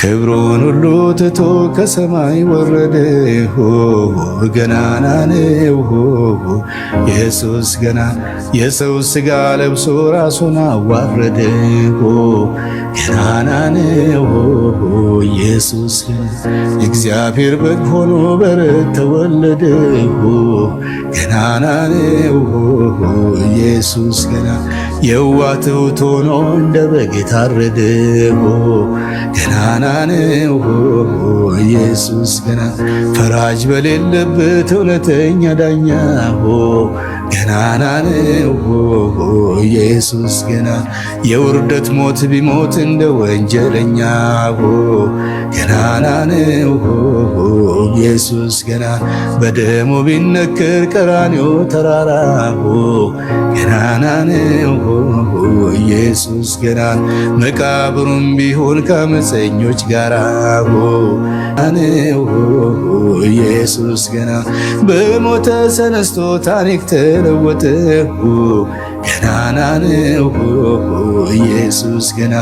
ክብሩን ሁሉ ትቶ ከሰማይ ወረደ። ገናና ነው ኢየሱስ ገና የሰው ሥጋ ለብሶ ራሱን አዋረደ። ገናና ነው ኢየሱስ ገና እግዚአብሔር በግ ሆኖ በረት ተወለደ። ገናና ነው ኢየሱስ ገና የዋህ ትሑት ሆኖ እንደ በግ የታረደ። ገናና ነው ኢየሱስ ገና ፈራጅ በሌለበት እውነተኛ ዳኛ። ገናና ነው ኢየሱስ ገና የውርደት ሞት ቢሞት እንደ ወንጀለኛ። ገናና ነው ኢየሱስ ገና በደሙ ቢነከር ቀራንዮ ተራራ። ገናና ነው ኢየሱስ ገና መቃብሩም ቢሆን ከአመፀኞች ጋር። ነው ኢየሱስ ገና በሞተ ተነስቶ ታሪክ ተለወጠ። ገናና ነው ኢየሱስ ገና